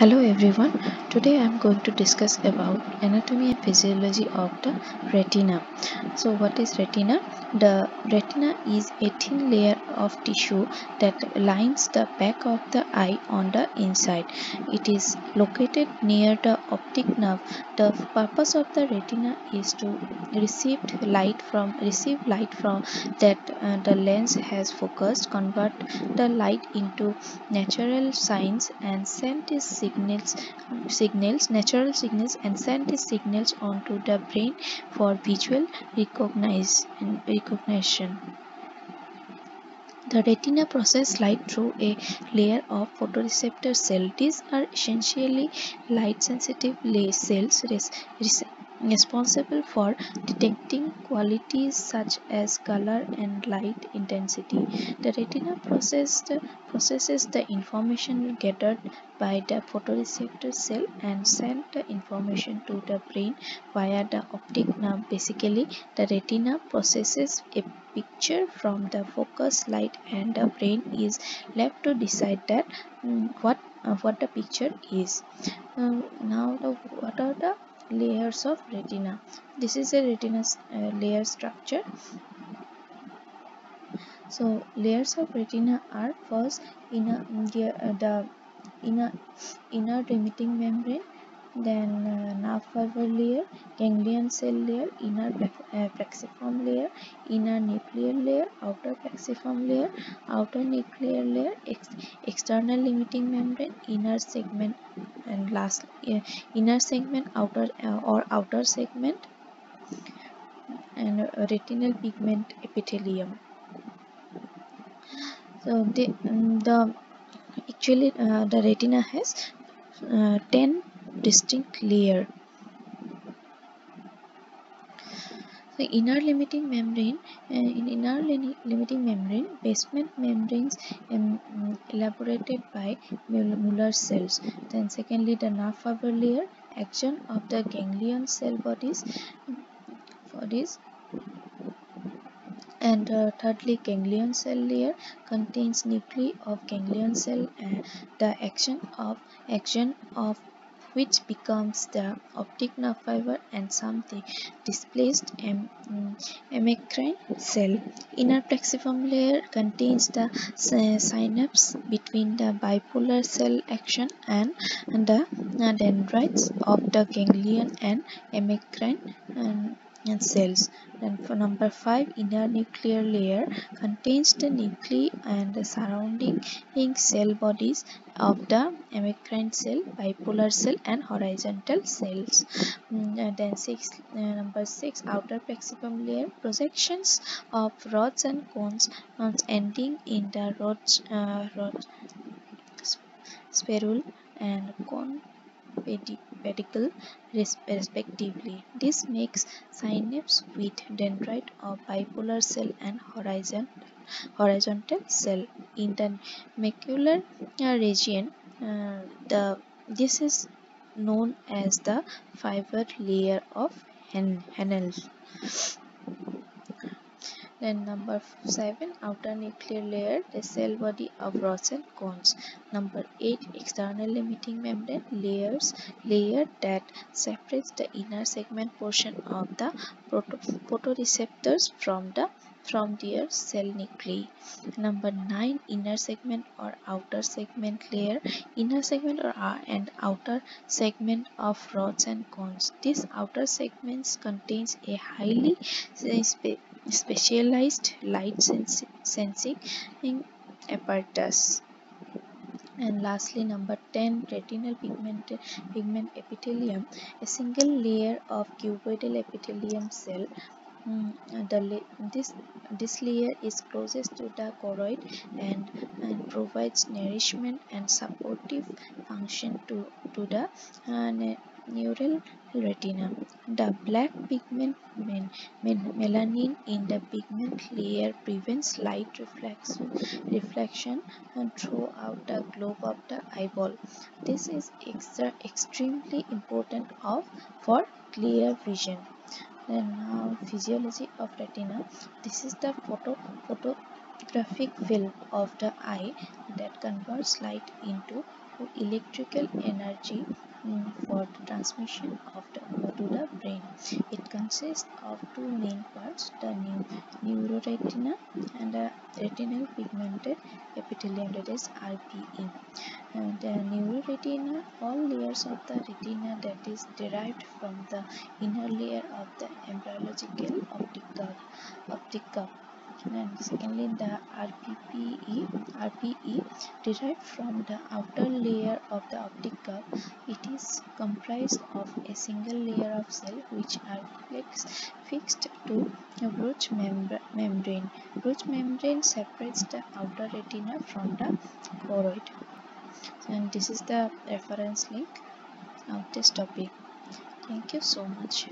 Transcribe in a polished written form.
Hello everyone. Today I am going to discuss about anatomy and physiology of the retina. So what is retina? The retina is a thin layer of tissue that lines the back of the eye on the inside. It is located near the optic nerve. The purpose of the retina is to receive light from that the lens has focused, convert the light into natural signs and send these signals onto the brain for visual recognition. The retina processes light through a layer of photoreceptor cells. These are essentially light-sensitive cells responsible for detecting qualities such as color and light intensity. The retina processes the information gathered by the photoreceptor cell and send the information to the brain via the optic nerve. Basically, the retina processes a picture from the focus light and the brain is left to decide that what the picture is. What are the layers of retina? This is a retina layer structure. So layers of retina are first the inner limiting membrane, then nerve fiber layer, ganglion cell layer, inner plexiform layer, inner nuclear layer, outer plexiform layer, outer nuclear layer, external limiting membrane, inner segment, and last inner segment, outer segment, and retinal pigment epithelium. So the retina has 10 distinct layers. The inner limiting membrane, basement membranes elaborated by Muller cells. Then secondly, the nerve fiber layer, action of the ganglion cell bodies, and thirdly, ganglion cell layer contains nuclei of ganglion cell and the action of which becomes the optic nerve fiber and something displaced amacrine cell. Inner plexiform layer contains the synapse between the bipolar cell action and the dendrites of the ganglion and amacrine and cells. Then for number 5, inner nuclear layer contains the nuclei and the surrounding cell bodies of the amacrine cell, bipolar cell and horizontal cells. Then number 6, outer plexiform layer, projections of rods and cones ending in the rod spherule and cone pedicle respectively. This makes synapse with dendrite of bipolar cell and horizontal cell. In the macular region, this is known as the fiber layer of Henle. Then number 7, outer nuclear layer, the cell body of rods and cones. Number 8, external limiting membrane layer that separates the inner segment portion of the photoreceptors from their cell nuclei. Number 9, inner segment or outer segment layer, inner segment and outer segment of rods and cones. These outer segments contains a highly specialized light sensing apparatus. And lastly, number 10, retinal pigment epithelium, a single layer of cuboidal epithelium cell. This layer is closest to the choroid and provides nourishment and supportive function to the neural retina. The black pigment melanin in the pigment layer prevents light reflection throughout the globe of the eyeball. This is extremely important for clear vision. And now physiology of retina. This is the photographic film of the eye that converts light into electrical energy for the transmission of to the brain. It consists of two main parts, the neuroretina and the retinal pigmented epithelium, that is RPE. The neuroretina, all layers of the retina that is derived from the inner layer of the embryological optic cup. And secondly, the RPE derived from the outer layer of the optic cup. It is comprised of a single layer of cells which are fixed to a Bruch membrane. Bruch membrane separates the outer retina from the choroid. And this is the reference link of this topic. Thank you so much.